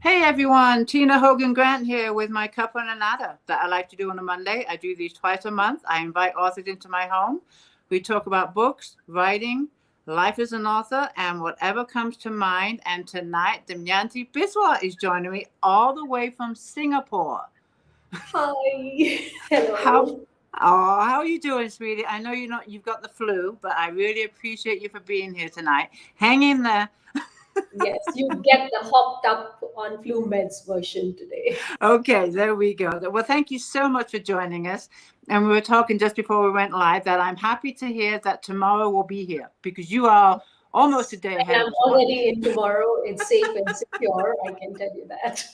Hey everyone, Tina Hogan Grant here with my Cuppa A Natter that I like to do on a Monday. I do these twice a month. I invite authors into my home. We talk about books, writing, life as an author, and whatever comes to mind. And tonight, Damyanti Biswas is joining me all the way from Singapore. Hi. How Hello. how are you doing, sweetie? I know you've got the flu, but I really appreciate you for being here tonight. Hang in there. Yes, you get the hopped up on flu meds version today. Okay, there we go. Well, thank you so much for joining us. And we were talking just before we went live that I'm happy to hear that tomorrow will be here because you are almost a day And ahead of I'm us. already in tomorrow. It's safe and secure. I can tell you that.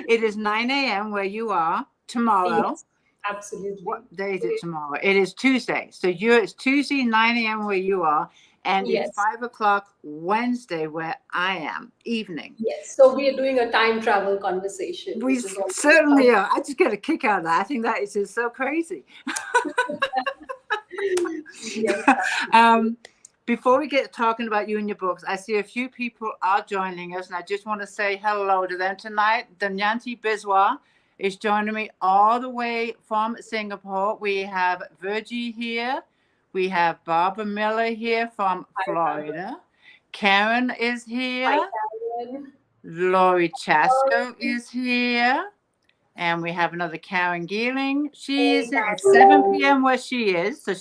It is 9 a.m. where you are tomorrow. Yes, absolutely. What day is it tomorrow? It is Tuesday. So it's Tuesday, 9 a.m. where you are. And it's Yes, 5 o'clock Wednesday where I am, evening. yes. So we are doing a time travel conversation, We which is also fun. certainly are. I just get a kick out of that. I think that is just so crazy. Yes, absolutely. um, Before we get talking about you and your books, I see a few people are joining us, and I just want to say hello to them tonight. Damyanti Biswas is joining me all the way from Singapore. We have Virgie here. We have Barbara Miller here from Hi, Barbara. Florida. Karen is Hi, here. Karen. Lori Chasco is here. And we have another Karen Geeling. Hey, She's at 7 Karen. p.m. where she is. So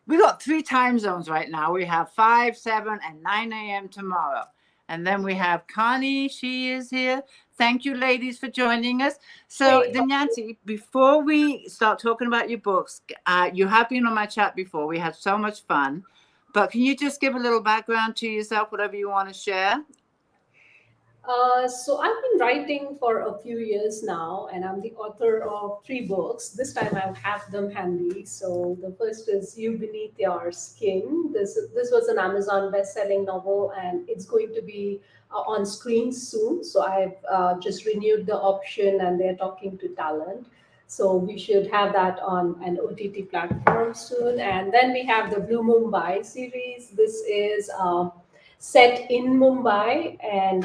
we got 3 time zones right now. We have 5, 7, and 9 a.m. tomorrow. And then we have Connie. She is here. Thank you, ladies, for joining us. So, Hey, Damyanti, before we start talking about your books, you have been on my chat before. We had so much fun. But can you just give a little background to yourself, whatever you want to share? So I've been writing for a few years now, and I'm the author of 3 books. This time I have them handy. So the first is "You Beneath Your Skin." This was an Amazon best-selling novel, and it's going to be on screen soon. So I've just renewed the option, and they're talking to talent. So we should have that on an OTT platform soon. And then we have the Blue Mumbai series. This is set in Mumbai, and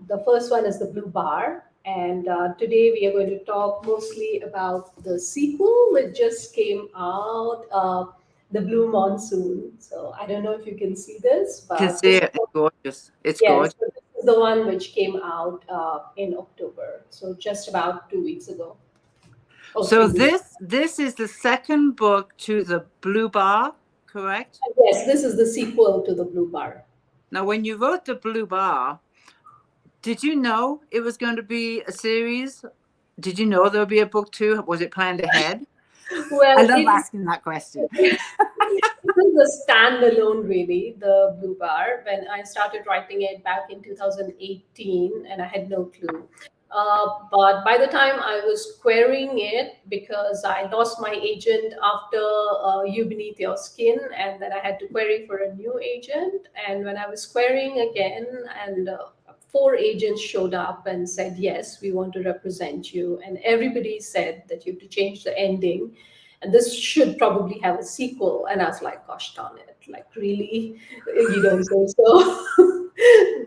the first one is the Blue Bar. And today we are going to talk mostly about the sequel, which just came out, the Blue Monsoon. So I don't know if you can see this, You can but see this is it. It's gorgeous. It's yes, gorgeous. so this is the one which came out in October. So just about 2 weeks ago, or So 3 weeks. this is the second book to the Blue Bar, correct? Yes, this is the sequel to the Blue Bar. Now, when you wrote the Blue Bar, did you know it was going to be a series? Did you know there would be a book two? Was it planned ahead? I Well, love asking that question. it was a standalone, really, the Blue Bar. When I started writing it back in 2018, and I had no clue. But by the time I was querying it, because I lost my agent after You Beneath Your Skin, and then I had to query for a new agent. And when I was querying again, and 4 agents showed up and said, "Yes, we want to represent you." And everybody said that you have to change the ending, and this should probably have a sequel. And I was like, "Gosh darn it, like, really? You don't say so?"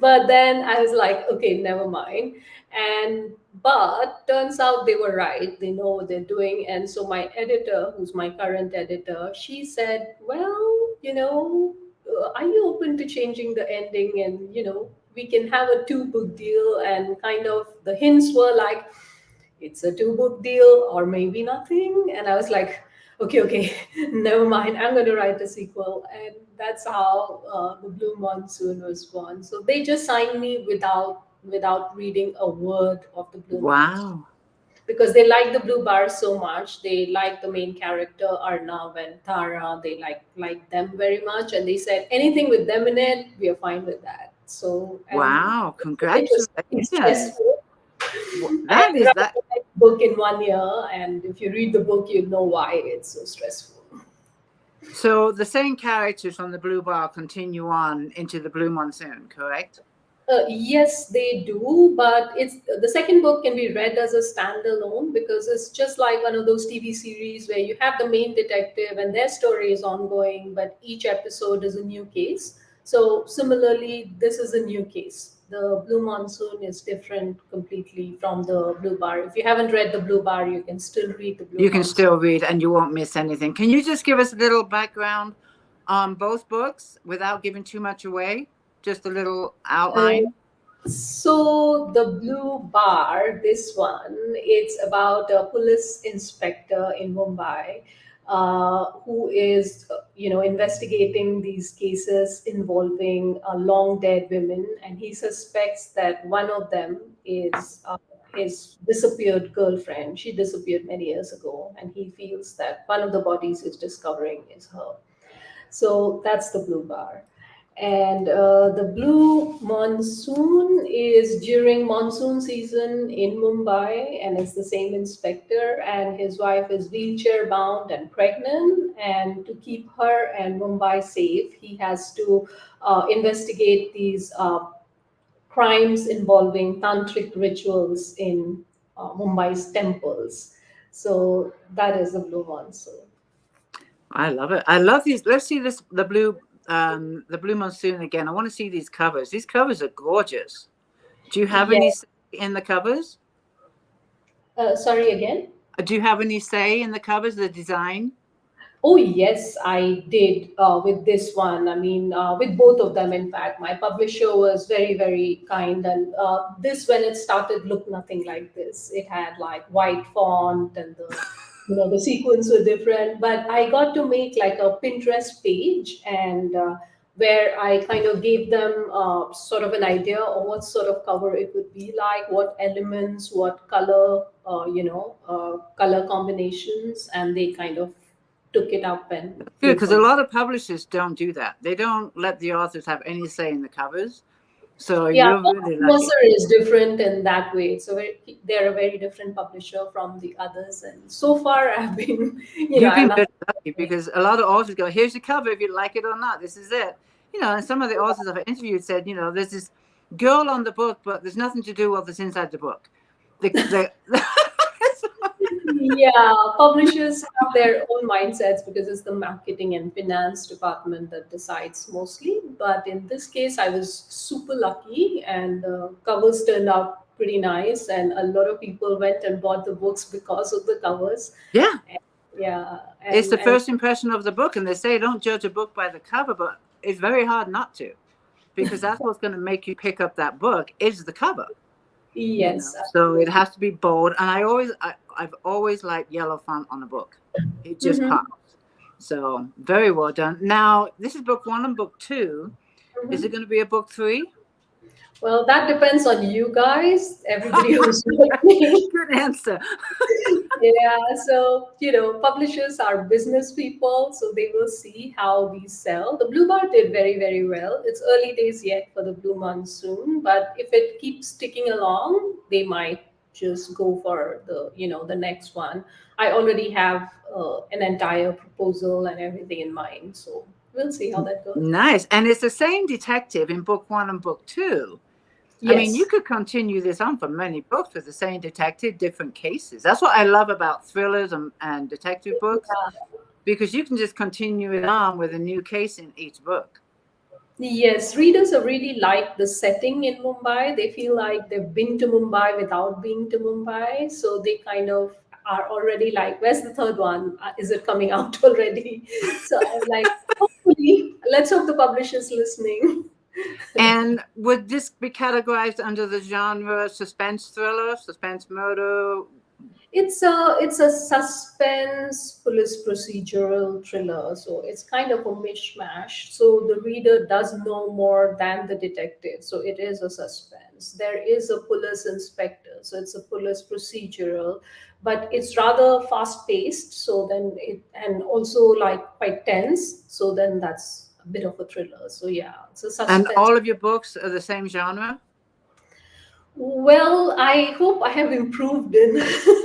But then I was like, "Okay, never mind." And but turns out they were right. They know what they're doing. And so my editor, who's my current editor, she said, "Well, are you open to changing the ending? And we can have a 2 book deal." And kind of the hints were like, it's a 2 book deal or maybe nothing. And I was like, "Okay, okay, never mind. I'm going to write a sequel." And that's how the Blue Monsoon was born. So they just signed me without reading a word of the Blue Monsoon, Wow. because they like the Blue Bar so much. They like the main character Arnav and Tara. They like them very much, and they said anything with them in it, we are fine with that. So, and Wow. it was pretty Congratulations. stressful. I had That to is write that. the next book in 1 year, and if you read the book, you know why it's so stressful. So the same characters from the Blue Bar continue on into the Blue Monsoon, correct? Yes, they do, but it's the second book can be read as a standalone, because it's just like one of those TV series where you have the main detective and their story is ongoing, but each episode is a new case. So similarly, this is a new case. the Blue Monsoon is different completely from the Blue Bar. If you haven't read the Blue Bar, you can still read the Blue You can Monsoon. still read and you won't miss anything. Can you just give us a little background on both books without giving too much away? Just a little outline. So the Blue Bar, this one, it's about a police inspector in Mumbai who is, investigating these cases involving long dead women, and he suspects that one of them is his disappeared girlfriend. She disappeared many years ago, and he feels that one of the bodies he's discovering is her. So that's the Blue Bar. And the Blue Monsoon is during monsoon season in Mumbai, and it's the same inspector, and his wife is wheelchair bound and pregnant. And to keep her and Mumbai safe, he has to investigate these crimes involving tantric rituals in Mumbai's temples. So that is the Blue Monsoon. I love it. I love these. Let's see this, the Blue Monsoon again. I want to see these covers. These covers are gorgeous. Do you have any say in the covers? Sorry, again? Do you have any say in the covers, the design? Oh, yes, I did with this one. I mean, with both of them, in fact. My publisher was very, very kind. And this, when it started, looked nothing like this. It had like white font, and the sequence were different. But I got to make like a Pinterest page, and where I kind of gave them sort of an idea of what sort of cover it would be like, what elements, what color, color combinations, and they kind of took it up and good, because a lot of publishers don't do that. They don't let the authors have any say in the covers. So you're really lucky. Mercer is different in that way. So they're a very different publisher from the others. And so far, I've been, you've been very lucky, because a lot of authors go, "Here's the cover. If you like it or not, this is it." And some of the authors I've interviewed said, there's this girl on the book, but there's nothing to do with what's inside the book. Yeah, publishers have their own mindsets because it's the marketing and finance department that decides mostly. But in this case, I was super lucky, and the covers turned out pretty nice. And a lot of people went and bought the books because of the covers. Yeah. And it's the first impression of the book. And they say don't judge a book by the cover, but it's very hard not to, because that's what's going to make you pick up that book is the cover. Yes. So it has to be bold. And I've always liked yellow font on a book. It just pops. So very well done. Now, this is book 1 and book 2. Is it going to be a book 3? Well, that depends on you guys, everybody who's listening. Good answer. Yeah, so publishers are business people, so they will see how these sell. The Blue Bar did very, very well. It's early days yet for the Blue Monsoon, but if it keeps ticking along, they might just go for the next one. I already have an entire proposal and everything in mind, so we'll see how that goes. Nice. And it's the same detective in book 1 and book 2. Yes. I mean, you could continue this on for many books with the same detective, different cases. That's what I love about thrillers and detective books, because you can just continue it on with a new case in each book. Yes, readers have really liked the setting in Mumbai. They feel like they've been to Mumbai without being to Mumbai. So they kind of are already like, where's the third one? Is it coming out already? So I'm like, hopefully, let's hope the publisher's listening. And would this be categorized under the genre suspense thriller, suspense murder? It's a suspense police procedural thriller, so it's kind of a mishmash. So the reader does know more than the detective. So it is a suspense. There is a police inspector, so it's a police procedural, but it's rather fast paced. So then and also like quite tense. So then that's a bit of a thriller. So yeah, it's a suspense. And all of your books are the same genre? Well, I hope I have improved in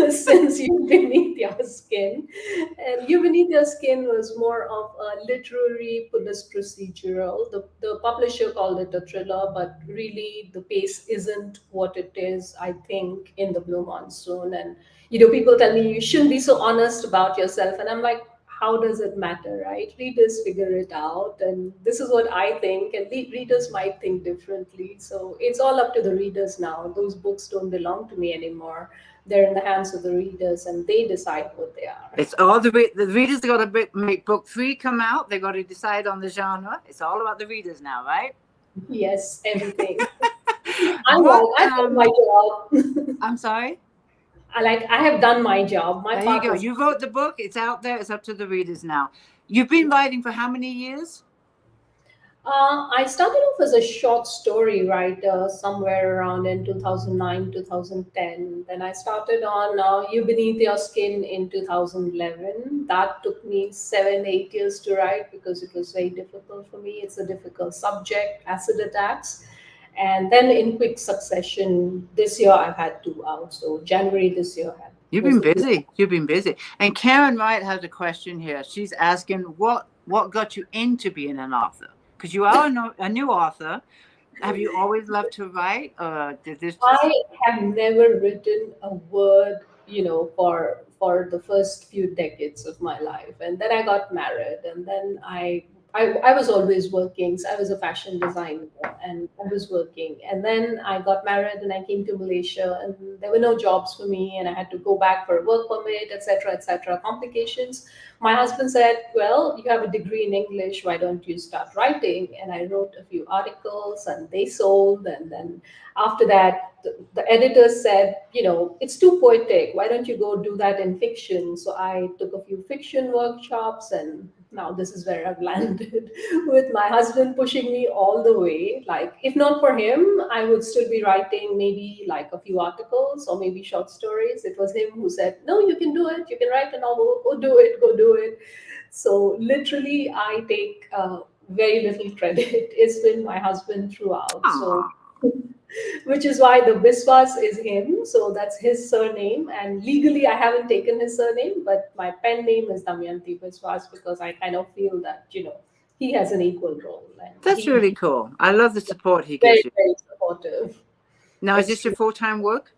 since You Beneath Your Skin. And You Beneath Your Skin was more of a literary police procedural. The publisher called it a thriller, but really the pace isn't what it is, I think, in the Blue Monsoon. And people tell me you shouldn't be so honest about yourself. And I'm like, how does it matter, right? Readers figure it out, and this is what I think, and readers might think differently. So it's all up to the readers now. Those books don't belong to me anymore. They're in the hands of the readers, and they decide what they are. It's all the readers got to make book 3 come out. They got to decide on the genre. It's all about the readers now, right? Yes, everything. What, I've done my job. I'm sorry. I have done my job. My There you part go. was. You wrote the book. It's out there. It's up to the readers now. You've been writing for how many years? I started off as a short story writer somewhere around in 2009, 2010. Then I started on You Beneath Your Skin in 2011. That took me 7, 8 years to write because it was very difficult for me. It's a difficult subject, acid attacks. And then in quick succession, this year I've had 2 out. So January this year I had. You've been busy. You've been busy. And Karen Wright has a question here. She's asking, what got you into being an author? Because you are a new author. Have you always loved to write, or did this? I have never written a word, for the first few decades of my life, and then I got married, and then I was always working. So I was a fashion designer, and I was working, and then I got married, and I came to Malaysia, and there were no jobs for me, and I had to go back for a work permit, etc., etc. Complications. My husband said, "Well, you have a degree in English. Why don't you start writing?" And I wrote a few articles, and they sold, and then after that the editor said, it's too poetic, why don't you go do that in fiction? So I took a few fiction workshops, and now this is where I've landed with my husband pushing me all the way. Like, if not for him, I would still be writing maybe like a few articles or maybe short stories. It was him who said, no, you can do it, you can write a novel, go do it, go do it. So literally I take very little credit. It's been my husband throughout. So which is why the Biswas is him. So that's his surname. And legally, I haven't taken his surname, but my pen name is Damyanti Biswas because I kind of feel that, he has an equal role. And That's really cool. I love the support he very, gives you. very supportive. Now, is this your full-time work?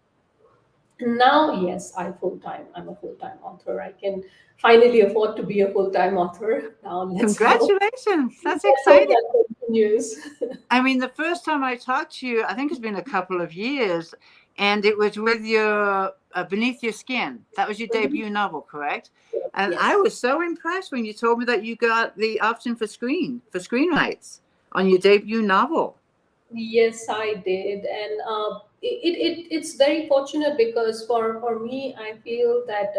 Now, yes, I'm a full-time author. I can finally afford to be a full-time author. Now, Congratulations. That's hope exciting. that continues. I mean, the first time I talked to you, I think it's been a couple of years, and it was with your Beneath Your Skin. That was your debut novel, correct? And Yes. I was so impressed when you told me that you got the option for screenwrites on your debut novel. Yes, I did, and it's very fortunate because for me, I feel that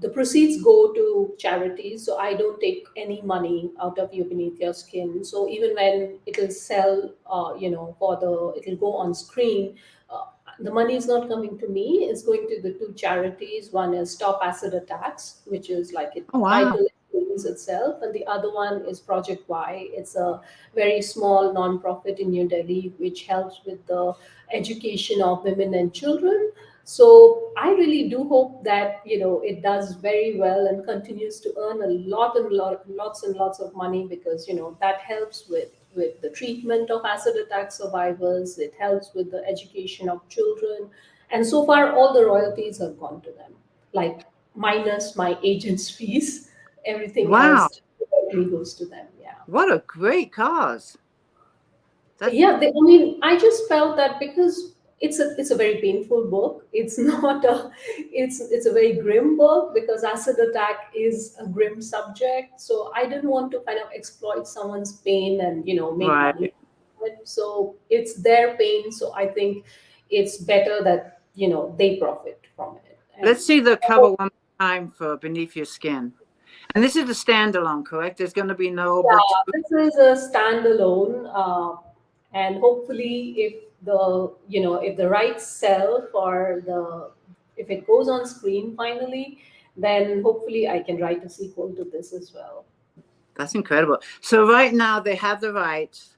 the proceeds go to charities, so I don't take any money out of You Beneath Your Skin. So even when it will sell, it'll go on screen. The money is not coming to me; it's going to the 2 charities. One is Stop Acid Attacks, which is like it Oh, wow. title explains itself, and the other one is Project Y. It's a very small non-profit in New Delhi, which helps with the education of women and children. So I really do hope that it does very well and continues to earn lots and lots of money because that helps with the treatment of acid attack survivors. It helps with the education of children, and so far all the royalties have gone to them, like minus my agent's fees. Everything Wow. else directly goes to them. Yeah. What a great cause. Yeah, I just felt that because it's a very painful book. It's not a it's a very grim book because acid attack is a grim subject. So I didn't want to kind of exploit someone's pain and make Right. money. So it's their pain. So I think it's better that they profit from it. And Let's see the cover one more time for Beneath Your Skin. And this is the standalone, correct? There's going to be no book. this is a standalone, and hopefully, if the rights sell for if it goes on screen finally, then hopefully I can write a sequel to this as well. That's incredible. So right now they have the rights,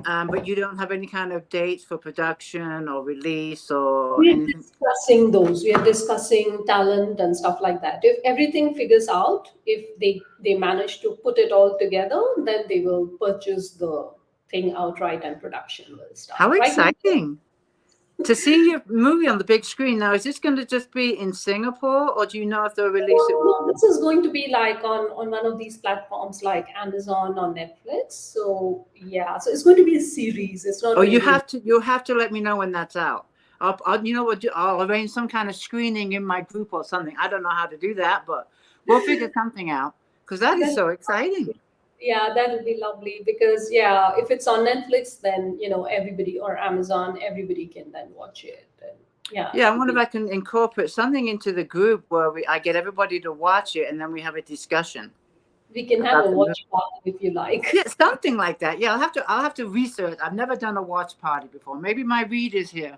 but you don't have any kind of dates for production or release or We're anything. discussing those. We are discussing talent and stuff like that. If everything figures out, if they manage to put it all together, then they will purchase the thing outright and production will start. How Right now, exciting. To see your movie on the big screen now, is this going to just be in Singapore, or do you know if they'll release it? No, this is going to be like on one of these platforms like Amazon or Netflix. So yeah, so it's going to be a series. It's not Oh, really. you'll have to let me know when that's out. You know what? I'll arrange some kind of screening in my group or something. I don't know how to do that, but we'll figure something out because that is That, so exciting. yeah, that would be lovely because yeah, if it's on Netflix, then everybody or Amazon, everybody can then watch it. And yeah, Yeah, it I would wonder if be. I can incorporate something into the group where I get everybody to watch it and then we have a discussion We can have a about the movie. watch party if you like. Yeah, something like that. Yeah, I'll have to research. I've never done a watch party before. Maybe my readers here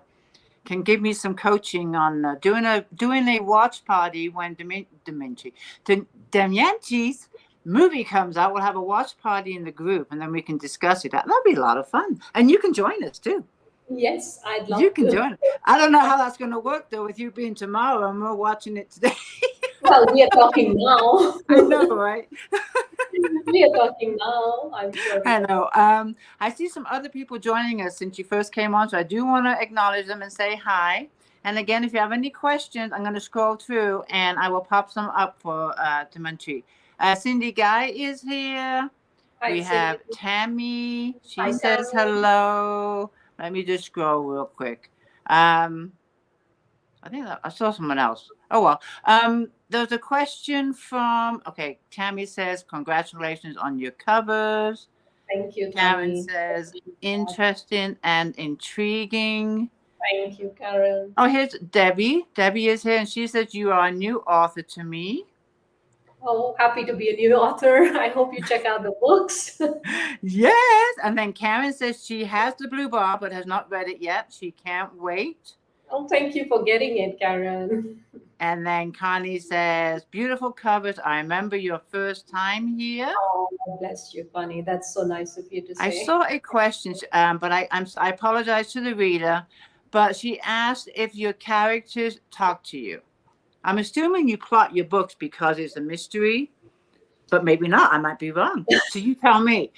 can give me some coaching on doing a watch party when Damyanti's movie comes out. We'll have a watch party in the group, and then we can discuss it. That'll be a lot of fun, and you can join us too. Yes, I'd You love can to. join. I don't know how that's going to work though, with you being tomorrow and we're watching it today. Well, we are talking now. I know, right? We are talking now. I'm sure we I can. know. I see some other people joining us since you first came on, so I do want to acknowledge them and say hi. And again, if you have any questions, I'm going to scroll through and I will pop some up for Dementri. Cindy Guy is here. Hi, We Cindy. have Tammy. She Hi, says Tammy. hello. Let me just scroll real quick. I think I saw someone else. Oh, well. There's a question from, okay, Tammy says, congratulations on your covers. Thank you, Karen Tammy. says, interesting and intriguing. Thank you, Karen. Oh, here's Debbie. Debbie is here, and she says, you are a new author to me. Oh, happy to be a new author. I hope you check out the books. Yes. And then Karen says she has the blue bar, but has not read it yet. She can't wait. Oh, thank you for getting it, Karen. And then Connie says, beautiful covers. I remember your first time here. Oh, bless you, Connie. That's so nice of you to I say. saw a question, but I apologize to the reader, but she asked if your characters talk to you. I'm assuming you plot your books because it's a mystery, but maybe not. I might be wrong. So you tell me.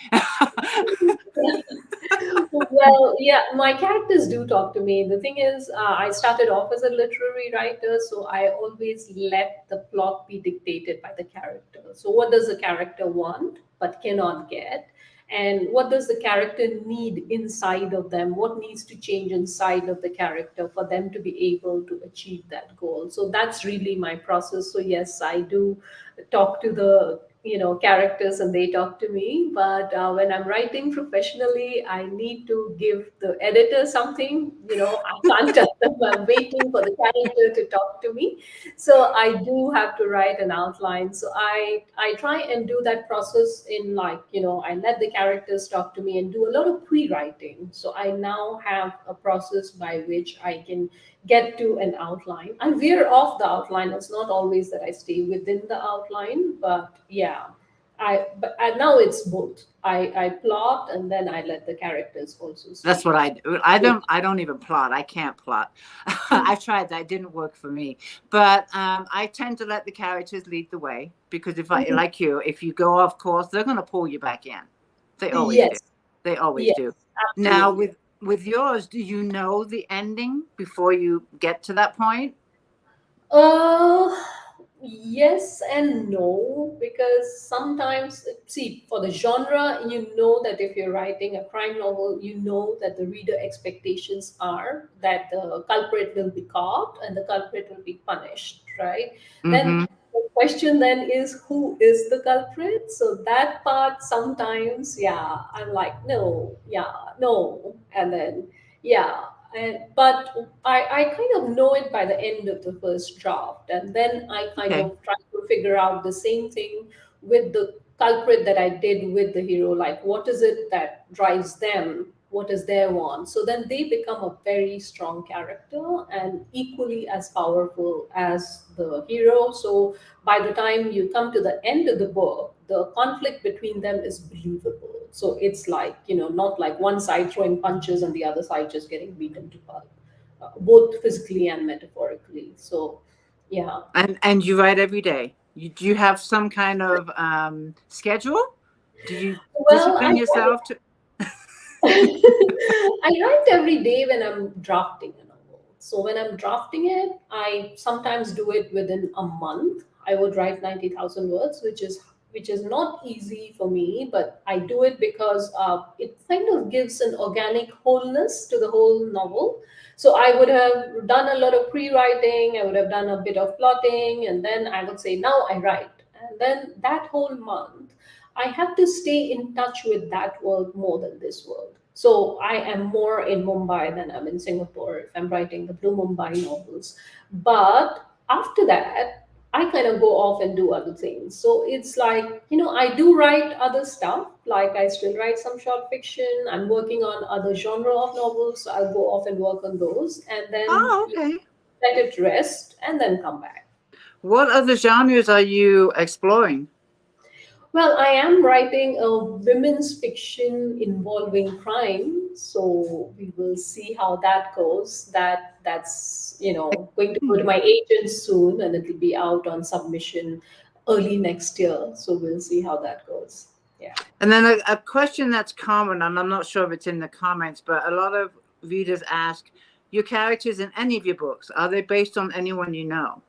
Well, yeah, my characters do talk to me. The thing is, I started off as a literary writer, so I always let the plot be dictated by the character. So, what does the character want but cannot get? And what does the character need inside of them? What needs to change inside of the character for them to be able to achieve that goal? So, that's really my process. So, yes, I do talk to the characters and they talk to me, but when I'm writing professionally, I need to give the editor something. I can't tell them I'm waiting for the character to talk to me, so I do have to write an outline. So I try and do that process in, like, I let the characters talk to me and do a lot of pre-writing. So I now have a process by which I can get to an outline. I veer off the outline. It's not always that I stay within the outline, but yeah, now it's both. I plot and then I let the characters also That's speak. what I do. I don't even plot. I can't plot. I've tried that. It didn't work for me. But I tend to let the characters lead the way because Mhm. like you, if you go off course, they're going to pull you back in. They always do. Yes, They always yes, do. Now absolutely. with yours, do you know the ending before you get to that point? Uh, yes and no, because sometimes, see, for the genre, you know that if you're writing a crime novel, you know that the reader expectations are that the culprit will be caught and the culprit will be punished, right? Then Mm-hmm. the question then is, who is the culprit? So that part sometimes, yeah, I'm like, no, yeah, no, and then yeah. But I kind of know it by the end of the first draft, and then I kind Okay. of try to figure out the same thing with the culprit that I did with the hero. Like, what is it that drives them? What is their want? So then they become a very strong character and equally as powerful as the hero. So by the time you come to the end of the book, the conflict between them is believable. So it's like, not like one side throwing punches and the other side just getting beaten to pulp, both physically and metaphorically. So, yeah. And you write every day. Do you have some kind of schedule? Do you Well, discipline yourself to? I write every day when I'm drafting. So when I'm drafting it, I sometimes do it within a month. I would write 90,000 words, which is not easy for me, but I do it because it kind of gives an organic wholeness to the whole novel. So I would have done a lot of pre-writing, I would have done a bit of plotting, and then I would say, now I write. And then that whole month, I have to stay in touch with that world more than this world. So I am more in Mumbai than I'm in Singapore if I'm writing the Blue Mumbai novels. But after that, I kind of go off and do other things. So it's like, I do write other stuff. Like I still write some short fiction. I'm working on other genre of novels. So I'll go off and work on those and then Oh, okay. let it rest and then come back. What other genres are you exploring? Well, I am writing a women's fiction involving crime, so we will see how that goes. That's going to go to my agent soon, and it'll be out on submission early next year. So we'll see how that goes. Yeah. And then a question that's common, and I'm not sure if it's in the comments, but a lot of readers ask, your characters in any of your books, are they based on anyone you know?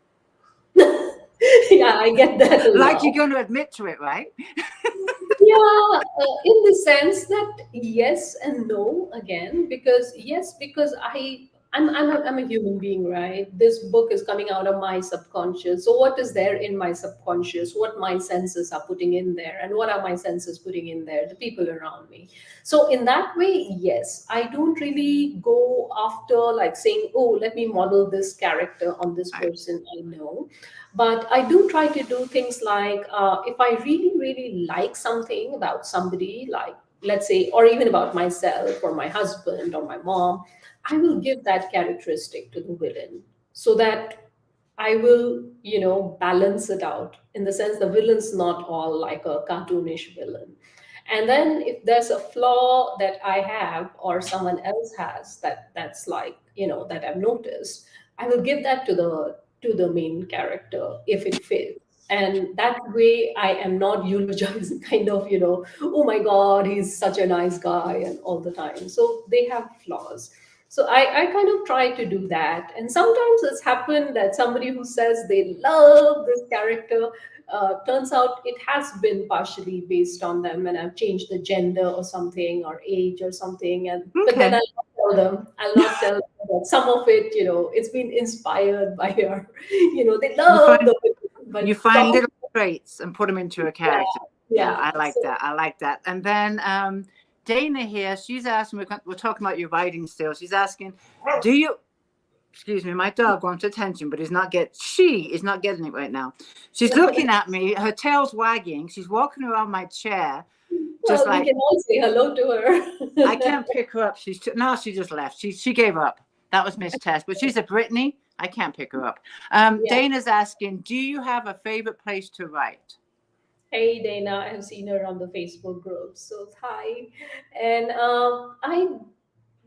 Yeah, I get that a Like lot. you're going to admit to it, right? Yeah, in the sense that yes and no again, because yes, because I'm a human being, right? This book is coming out of my subconscious. So what is there in my subconscious? What my senses are putting in there, and what are my senses putting in there? The people around me. So in that way, yes, I don't really go after like saying, oh, let me model this character on this Right. person I know. But I do try to do things like if I really really like something about somebody, like let's say, or even about myself or my husband or my mom, I will give that characteristic to the villain so that I will, balance it out in the sense the villain's not all like a cartoonish villain. And then if there's a flaw that I have or someone else has that's like, that I've noticed, I will give that to the main character if it fits. And that way I am not eulogizing kind of, oh my God, he's such a nice guy and all the time. So they have flaws. So I kind of try to do that. And sometimes it's happened that somebody who says they love this character, turns out it has been partially based on them, and I've changed the gender or something or age or something. And but then Okay. I'll not tell them. I'll not tell them that some of it, it's been inspired by her. They You love find the but you find probably little traits and put them into a yeah, character. Yeah, yeah. I like So that. I like that. And then Dana here, she's asking, we're talking about your writing still. She's asking, do you, excuse me, my dog wants attention, but she is not getting it right now. She's looking at me, her tail's wagging. She's walking around my chair, just well, we like, can all say hello to I her. can't pick her up. No, she just left. She gave up. That was Miss Tess, but she's a Brittany. I can't pick her up. Yeah. Dana's asking, do you have a favorite place to write? Hey Dana, I have seen her on the Facebook group. So hi. And I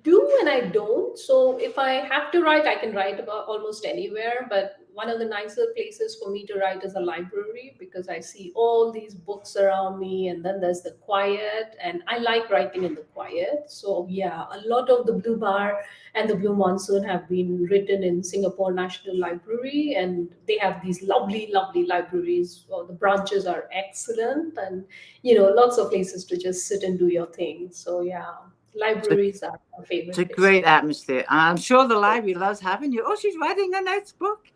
do and I don't. So if I have to write, I can write about almost anywhere. But one of the nicer places for me to write is a library because I see all these books around me, and then there's the quiet, and I like writing in the quiet. So yeah, a lot of the Blue Bar and the Blue Monsoon have been written in Singapore National Library, and they have these lovely, lovely libraries. Well, the branches are excellent, and lots of places to just sit and do your thing. So yeah, It's a, libraries are my it's a favorite place. great atmosphere. I'm sure the library loves having you. Oh, she's writing a nice book.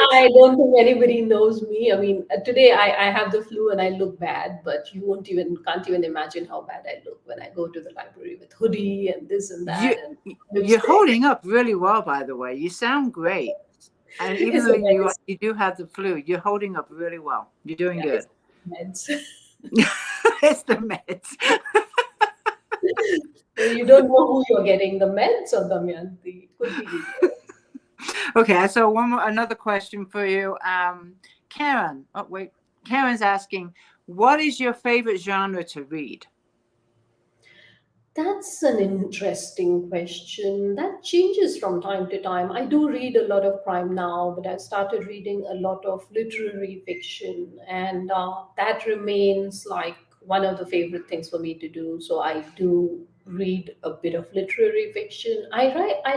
I don't think anybody knows me. I mean, today I have the flu and I look bad, but you can't even imagine how bad I look when I go to the library with hoodie and this and You, that and you're lipstick. holding up really well, by the way. You sound great. And even It's though the you meds. you do have the flu, you're holding up really well. You're doing Yeah, good. it's the meds. It's the meds. So you don't know who you're getting, the meds or Damyanti. Could be either. Okay, so another question for you. Karen. Oh, wait. Karen's asking, what is your favorite genre to read? That's an interesting question. That changes from time to time. I do read a lot of crime now, but I've started reading a lot of literary fiction, and that remains like one of the favorite things for me to do. So I do read a bit of literary fiction. I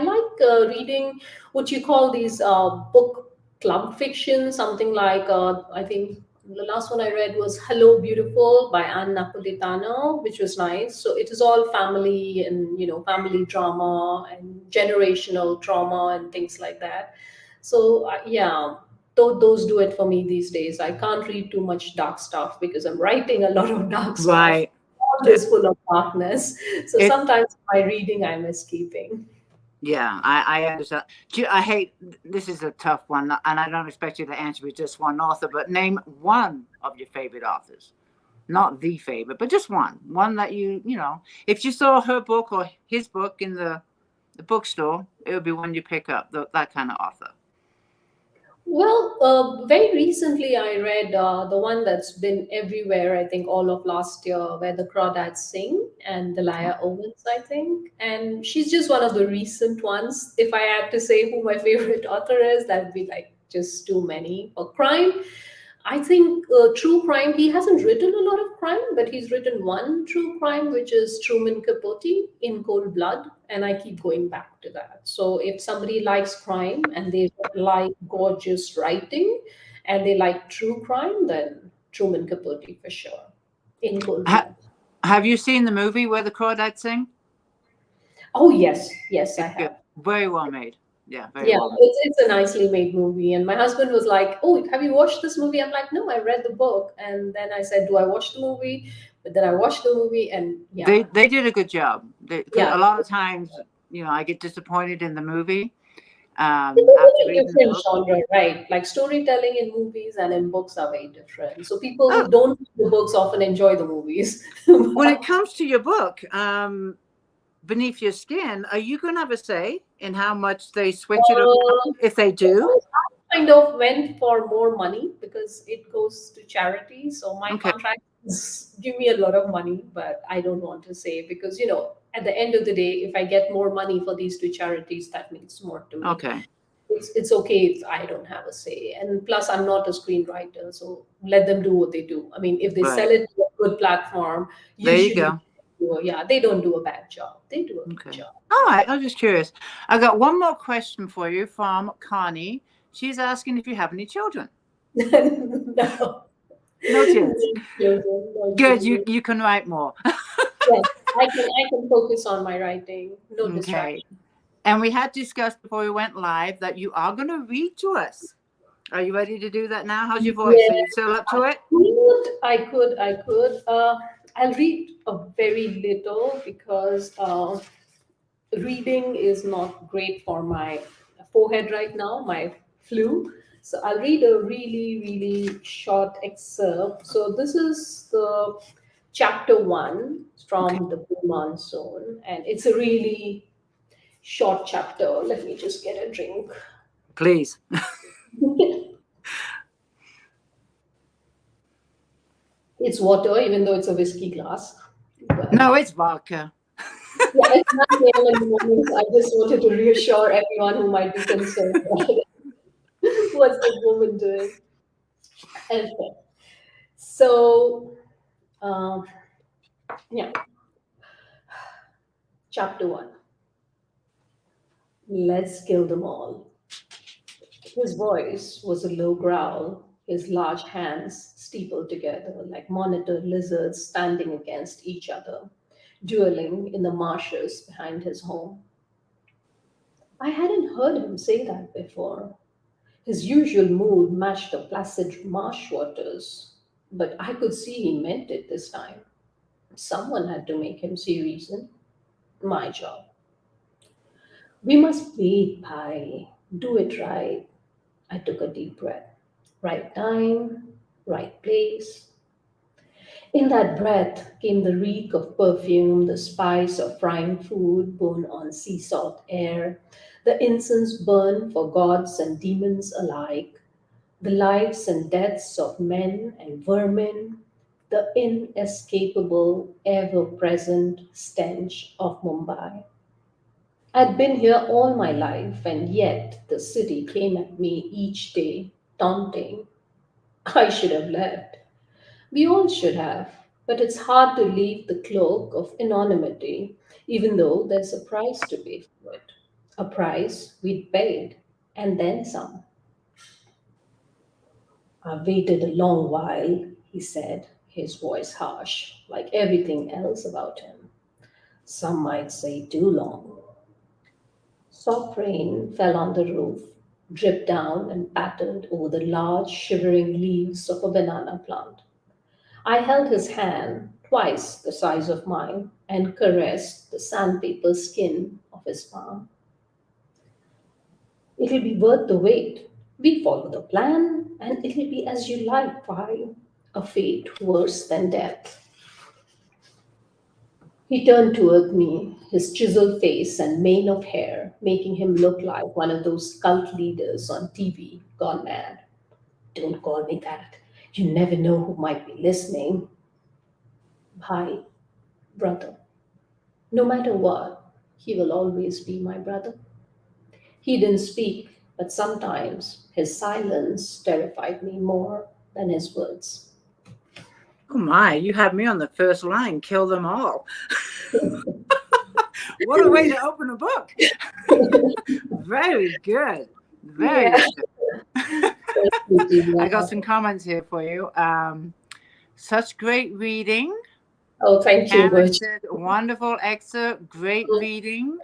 like reading what you call these book club fiction, something like I think the last one I read was Hello Beautiful by Anne Napolitano, which was nice. So it is all family and family drama and generational trauma and things like that. So yeah, those do it for me these days. I can't read too much dark stuff because I'm writing a lot of dark stuff. Right. All is full of darkness. So It. sometimes my reading I'm escaping. Yeah, I understand. I hate, this is a tough one, and I don't expect you to answer with just one author, but name one of your favorite authors. Not the favorite, but just one that if you saw her book or his book in the bookstore, it would be one you pick up, that kind of author. Well, very recently I read the one that's been everywhere, I think, all of last year, where the Crawdads Sing and Delia Owens, I think. And she's just one of the recent ones. If I had to say who my favorite author is, that would be like just too many. For crime, I think true crime, he hasn't written a lot of crime, but he's written one true crime, which is Truman Capote in Cold Blood. And I keep going back to that. So if somebody likes crime and they like gorgeous writing and they like true crime, then Truman Capote for sure in Cold Ha- Blood. have you seen the movie where the crawdads sing? Oh, yes. Yes, I It's good. have. Very well made. Yeah, very Yeah, well made. it's a nicely made movie. And my husband was like, "Oh, have you watched this movie?" I'm like, "No, I read the book." And then I said, "Do I watch the movie?" But then I watched the movie, and yeah, They did a good job. Because yeah, a lot of times, I get disappointed in the movie it's a after very reading the different book. genre, right? Like storytelling in movies and in books are very different. So people Oh, who don't read the books often enjoy the movies. when it comes to your book, Beneath Your Skin, are you going to have a say in how much they switch it Uh, around, if they do? I kind of went for more money because it goes to charity. So my Okay. contract give me a lot of money, but I don't want to say because at the end of the day, if I get more money for these two charities, that means more to me. Okay. It's okay if I don't have a say, and plus I'm not a screenwriter, so let them do what they do. I mean, if they sell Right. it to a good platform, you There you should. go. Yeah, they don't do a bad job. They do a good Okay. job. All right. I was just curious. I got one more question for you from Connie. She's asking if you have any children. No. No kids. No children, no Good. You children. you can write more. Yes, I can focus on my writing. No Okay. distraction. And we had discussed before we went live that you are going to read to us. Are you ready to do that now? How's your voice? Are Yeah, you still up to it? I could. I'll read a very little because reading is not great for my forehead right now, my flu. So I'll read a really, really short excerpt. So this is the chapter one Okay. from the Blue Monsoon, and it's a really short chapter. Let me just get a drink. Please. It's water, even though it's a whiskey glass. But No, it's vodka. yeah, it's 9 a.m. in the morning, so I just wanted to reassure everyone who might be concerned. What's this woman doing? Okay. So, um, yeah, chapter one. Let's kill them all. His voice was a low growl, his large hands steepled together like monitor lizards standing against each other, dueling in the marshes behind his home. I hadn't heard him say that before. His usual mood matched the placid marsh waters, but I could see he meant it this time. Someone had to make him see reason. My job. We must plead, Pai. Do it right. I took a deep breath. Right time, right place. In that breath came the reek of perfume, the spice of frying food borne on sea salt air, the incense burned for gods and demons alike, the lives and deaths of men and vermin, the inescapable, ever present stench of Mumbai. I'd been here all my life, and yet the city came at me each day, taunting. I should have left. We all should have. But it's hard to leave the cloak of anonymity, even though there's a price to pay for it. A price we'd paid, and then some. I've waited a long while, he said, his voice harsh, like everything else about him. Some might say too long. Soft rain fell on the roof, dripped down and pattered over the large, shivering leaves of a banana plant. I held his hand, twice the size of mine, and caressed the sandpaper skin of his palm. It'll be worth the wait. We follow the plan, and it'll be as you like, Pai. A fate worse than death. He turned toward me, his chiseled face and mane of hair making him look like one of those cult leaders on TV gone mad. Don't call me that. You never know who might be listening. Bhai, brother. No matter what, he will always be my brother. He didn't speak, but sometimes his silence terrified me more than his words. Oh my, you had me on the first line, kill them all. What a way to open a book. Very good. Very good. I got some comments here for you. Such great reading. Oh, thank you. Karen said, wonderful excerpt, great reading.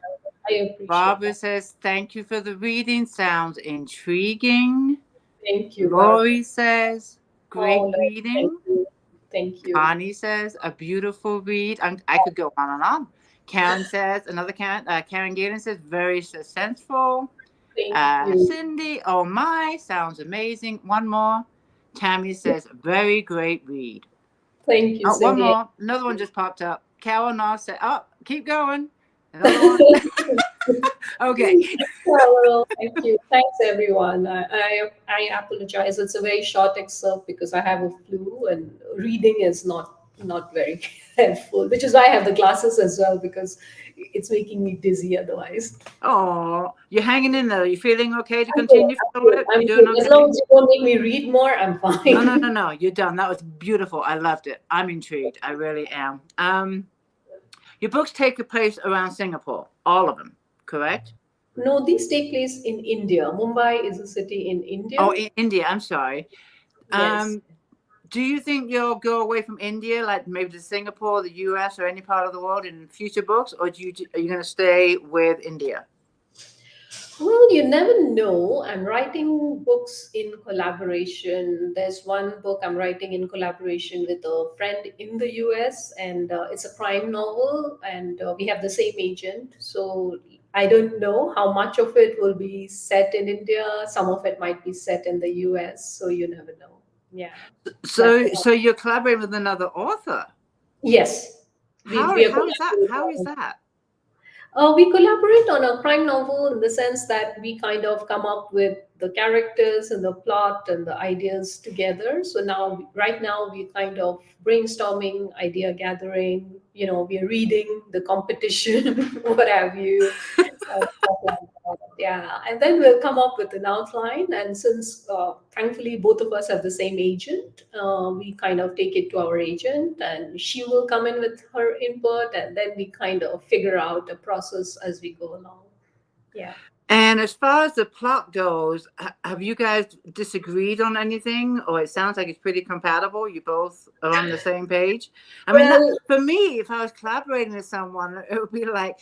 I appreciate Barbara that. says, thank you for the reading. Sounds intriguing. Thank you. Lori says, great Oh, reading. Thank you. Thank you. Connie says, a beautiful read. I could go on and on. Karen says, another Karen Galen says, very suspenseful. Thank you. Cindy, oh my, sounds amazing. One more. Tammy says, very great read. Thank you, Oh, one Cindy. more. Another one just popped up. Carol Noss said, oh, keep going. Another one. Okay. Well, thank you. Thanks, everyone. I apologize. It's a very short excerpt because I have a flu and reading is not very helpful, which is why I have the glasses as well because it's making me dizzy otherwise. Oh, you're hanging in there. You feeling okay to continue? I'm good. As long as you don't make me read more, I'm fine. No. You're done. That was beautiful. I loved it. I'm intrigued. I really am. Your books take place around Singapore, all of them, correct? No, these take place in India. Mumbai is a city in India. Oh, in India. I'm sorry. Yes. Do you think you'll go away from India, like maybe to Singapore, the US, or any part of the world in future books, or are you going to stay with India? Well, you never know. I'm writing books in collaboration. There's one book I'm writing in collaboration with a friend in the US, and it's a crime novel, and we have the same agent. So I don't know how much of it will be set in India. Some of it might be set in the US. So you never know. Yeah. So you're collaborating with another author? Yes. How is that? We collaborate on a crime novel in the sense that we kind of come up with the characters and the plot and the ideas together. So right now, we're kind of brainstorming, idea gathering, we're reading the competition, what have you. Yeah, and then we'll come up with an outline. And since thankfully both of us have the same agent, we kind of take it to our agent and she will come in with her input. And then we kind of figure out a process as we go along. Yeah. And as far as the plot goes, have you guys disagreed on anything? Or it sounds like it's pretty compatible. You both are on the same page. I mean, for me, if I was collaborating with someone, it would be like,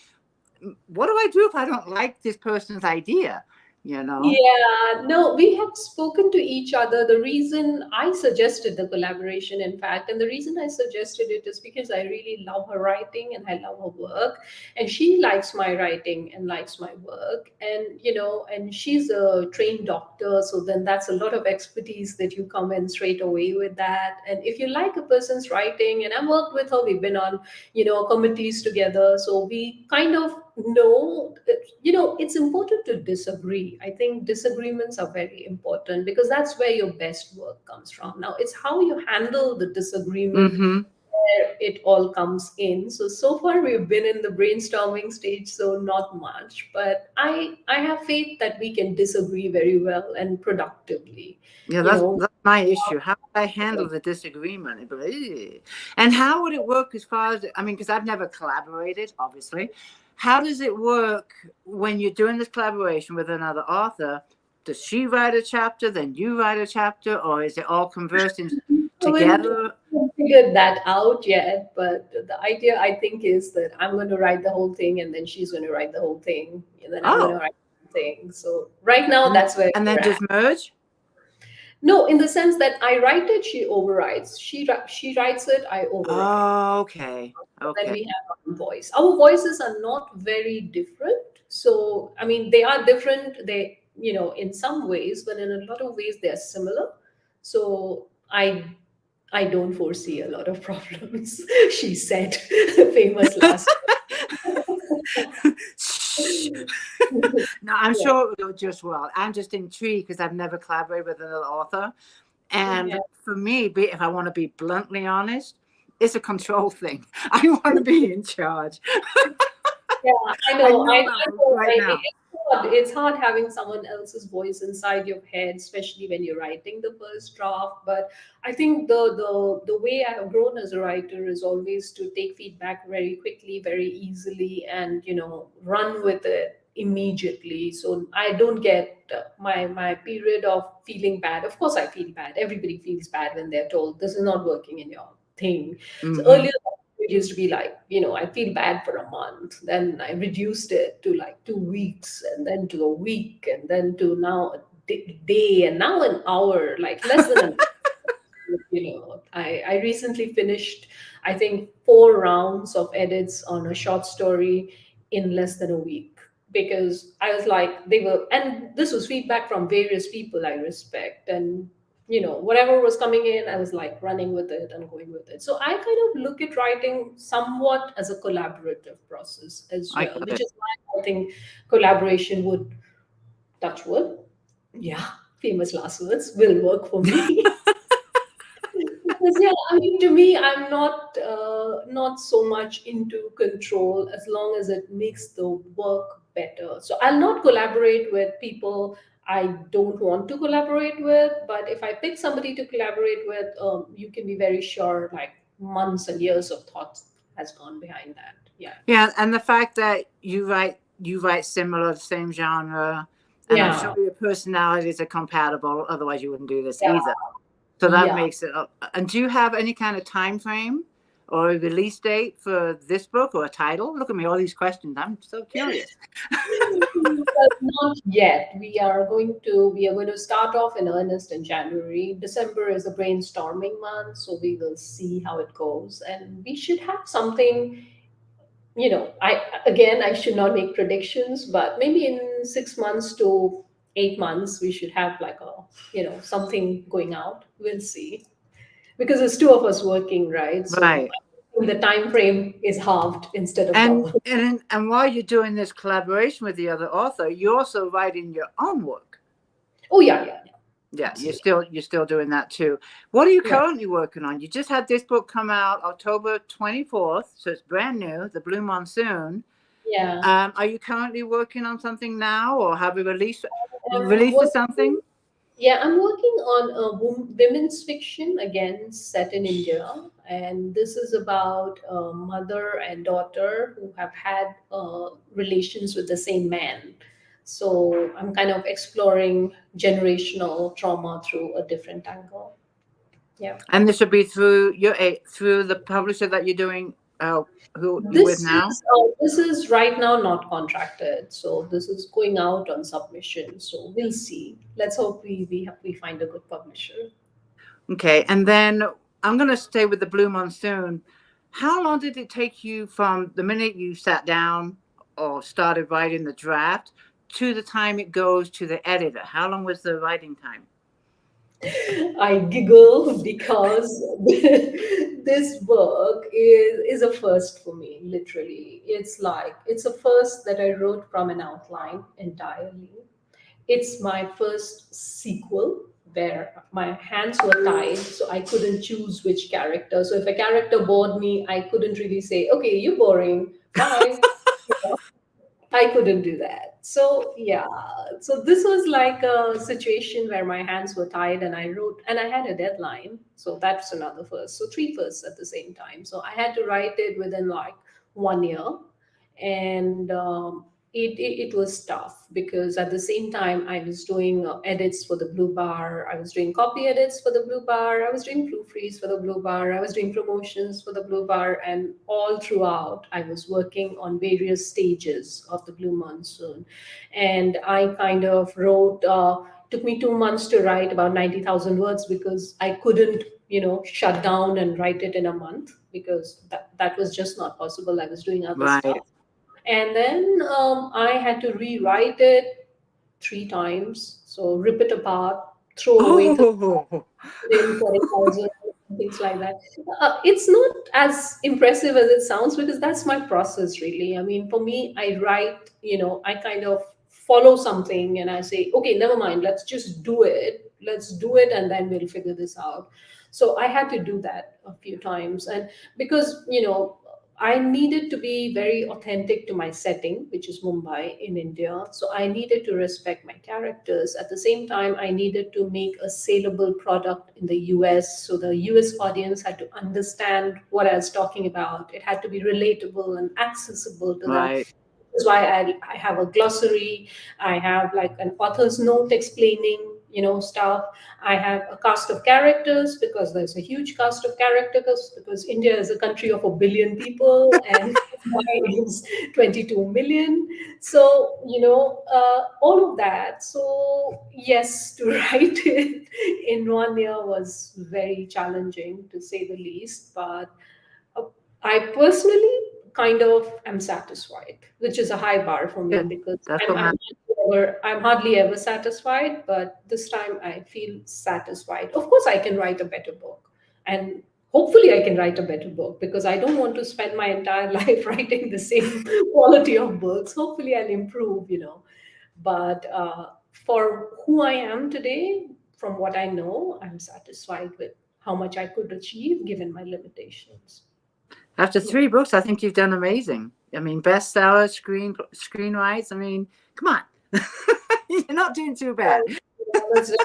what do I do if I don't like this person's idea? Yeah, no, we have spoken to each other. The reason I suggested the collaboration, in fact, and the reason I suggested it is because I really love her writing and I love her work. And she likes my writing and likes my work. And, and she's a trained doctor. So then that's a lot of expertise that you come in straight away with that. And if you like a person's writing, and I've worked with her, we've been on, committees together. So we kind of know that, it's important to disagree. I think disagreements are very important because that's where your best work comes from. Now, it's how you handle the disagreement where it all comes in. So far we've been in the brainstorming stage, so not much. But I have faith that we can disagree very well and productively. Yeah, You that's know, that's my issue. How would I handle the disagreement? It'd be like, "Ew." And how would it work as far as, I mean, because I've never collaborated, obviously. How does it work when you're doing this collaboration with another author? Does she write a chapter, then you write a chapter, or is it all conversing so we together? haven't figured that out yet. But the idea, I think, is that I'm going to write the whole thing, and then she's going to write the whole thing, and then I'm going to Oh, write the thing. So right now, and, that's where and then we're at. just merge? No, in the sense that I write it, she overwrites. She writes it, I overwrite. Oh, okay. Then Okay. we have our voice. Our voices are not very different. So I mean, they are different. They, in some ways, but in a lot of ways, they're similar. So I don't foresee a lot of problems. She said, famous last. No, I'm Yeah, sure it will go just well. I'm just intrigued because I've never collaborated with another author. And yeah, for me, if I want to be bluntly honest, it's a control thing. I want to be in charge. yeah. I I know. know that right now. It's hard having someone else's voice inside your head, especially when you're writing the first draft. But I think the way I have grown as a writer is always to take feedback very quickly, very easily, and run with it immediately. So I don't get my period of feeling bad. Of course, I feel bad. Everybody feels bad when they're told this is not working in your thing. So Hmm. earlier it used to be like, I feel bad for a month. Then I reduced it to like 2 weeks, and then to a week, and then to now a day, and now an hour, like less than an I recently finished, I think, 4 rounds of edits on a short story in less than a week, because I was like, and this was feedback from various people I respect. And, whatever was coming in, I was like running with it and going with it. So I kind of look at writing somewhat as a collaborative process as I well, get which it. is why I think collaboration would, touch wood, yeah, famous last words, will work for me. Because yeah, I mean, to me, I'm not so much into control as long as it makes the work better. So I'll not collaborate with people I don't want to collaborate with. But if I pick somebody to collaborate with, you can be very sure, like months and years of thoughts has gone behind that. Yeah, Yeah, and the fact that you write similar, the same genre, and I'm sure yeah, your personalities are compatible. Otherwise, you wouldn't do this yeah, either. So that yeah. makes it. And do you have any kind of time frame or a release date for this book or a title? Look at me, all these questions. I'm so curious. But not yet. We are going to start off in earnest in January. December is a brainstorming month, so we will see how it goes, and we should have something. I should not make predictions, but maybe in 6 months to 8 months, we should have like a something going out. We'll see, because there's two of us working, right? So Right. I think the time frame is halved instead of And double. and while you're doing this collaboration with the other author, you're also writing your own work. Oh yeah, yeah, yeah, Yeah, you're absolutely. still you're still doing that too. What are you Yeah. currently working on? You just had this book come out October 24th, so it's brand new, The Blue Monsoon. Yeah. Are you currently working on something now, or have you I'm released working, something? yeah, I'm working on a women's fiction, again set in India, and this is about a mother and daughter who have had relations with the same man. So I'm kind of exploring generational trauma through a different angle. Yeah. And this would be through the publisher that you're doing, who you're with This now. is right now not contracted, so this is going out on submission. So we'll see. Let's hope we find a good publisher. Okay, and then I'm going to stay with The Blue Monsoon. How long did it take you from the minute you sat down or started writing the draft to the time it goes to the editor? How long was the writing time? I giggle because this work is a first for me, literally. It's a first that I wrote from an outline entirely. It's my first sequel, where my hands were tied, so I couldn't choose which character. So if a character bored me, I couldn't really say, "Okay, you're boring. Bye." I couldn't do that. So yeah, so this was like a situation where my hands were tied and I wrote and I had a deadline. So that's another first. So three firsts at the same time. So I had to write it within like 1 year. And it was tough because at the same time I was doing edits for the Blue Bar, I was doing copy edits for the Blue Bar, I was doing proofreads for the Blue Bar, I was doing promotions for the Blue Bar, and all throughout I was working on various stages of the Blue Monsoon. And I kind of wrote, took me 2 months to write about 90,000 words because I couldn't, shut down and write it in a month because that was just not possible. I was doing other Right. stuff. And then I had to rewrite it 3 times. So rip it apart, throw away Oh, in 40,000, things like that. It's not as impressive as it sounds because that's my process, really. I mean, for me, I write, I kind of follow something and I say, okay, never mind, let's just do it. Let's do it and then we'll figure this out. So I had to do that a few times. And because, I needed to be very authentic to my setting, which is Mumbai in India. So I needed to respect my characters. At the same time, I needed to make a saleable product in the US. So the US audience had to understand what I was talking about. It had to be relatable and accessible to them. right. That's why I have a glossary. I have like an author's note explaining, stuff. I have a cast of characters because there's a huge cast of characters because India is a country of 1 billion people and mine is 22 million. So, all of that. So, yes, to write it in 1 year was very challenging to say the least. But uh, I personally kind of am satisfied, which is a high bar for me Good. because That's I'm, what I'm, I'm hardly ever satisfied, but this time I feel satisfied. Of course, I can write a better book, and hopefully, I can write a better book because I don't want to spend my entire life writing the same quality of books. Hopefully, I'll improve. But for who I am today, from what I know, I'm satisfied with how much I could achieve given my limitations. After Yeah. 3 books, I think you've done amazing. I mean, bestseller, screenwrites. I mean, come on. You're not doing too bad. That's very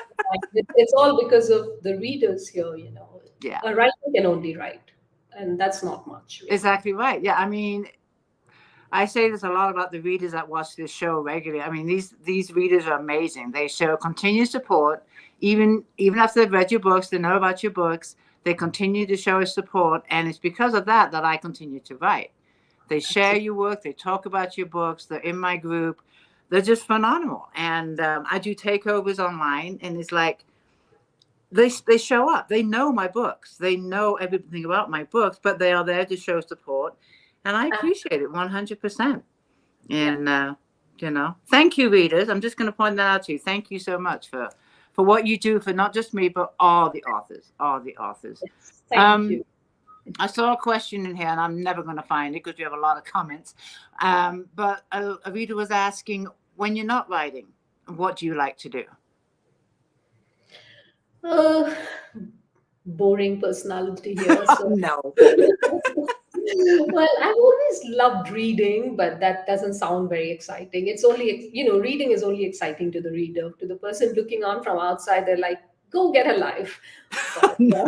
nice. It's all because of the readers here. Yeah, A writer can only write, and that's not much, really. exactly right. Yeah, I mean, I say this a lot about the readers that watch this show regularly. I mean, these readers are amazing. They show continued support, even after they've read your books, they know about your books. They continue to show us support, and it's because of that I continue to write. They share your work. They talk about your books. They're in my group. They're just phenomenal. And I do takeovers online, and it's like they show up. They know my books. They know everything about my books, but they are there to show support, and I appreciate it 100%. And thank you, readers. I'm just going to point that out to you. Thank you so much for what you do for not just me, but all the authors. Yes, thank you. I saw a question in here, and I'm never going to find it because we have a lot of comments. But a reader was asking, when you're not writing, what do you like to do? Uh, Boring personality here. So, No. well, I've always loved reading, but that doesn't sound very exciting. It's only, reading is only exciting to the reader. To the person looking on from outside, they're like, go get a life. But No.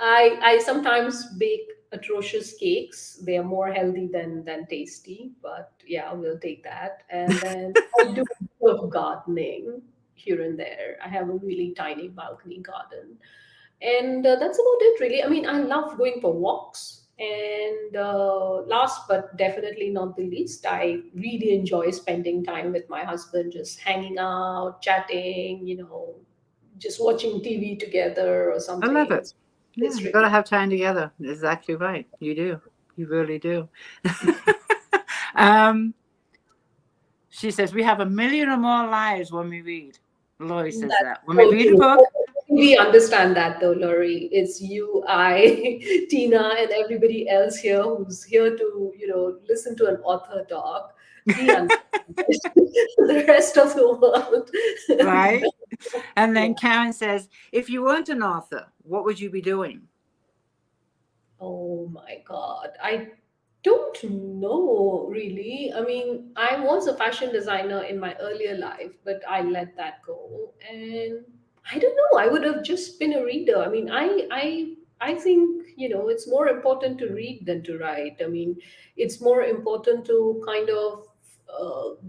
I sometimes bake atrocious cakes. They are more healthy than tasty, but yeah, we'll take that. And then I do a bit of gardening here and there. I have a really tiny balcony garden, and that's about it, really. I mean, I love going for walks. And last but definitely not the least, I really enjoy spending time with my husband, just hanging out, chatting, just watching TV together or I something. love it. Yeah, It's you got to really have time together. Exactly right. You do. You really do. um, she says, we have 1 million or more lives when we read. Lori says that's that. When we so read a true. book, We understand that though, Laurie. It's you, I, Tina, and everybody else here who's here to, listen to an author talk. We understand it. The rest of the world. right? And then Karen says, if you weren't an author, what would you be doing? Oh my God. I don't know really. I mean, I was a fashion designer in my earlier life, but I let that go. And I don't know. I would have just been a reader. I mean, I think, it's more important to read than to write. I mean, it's more important to kind of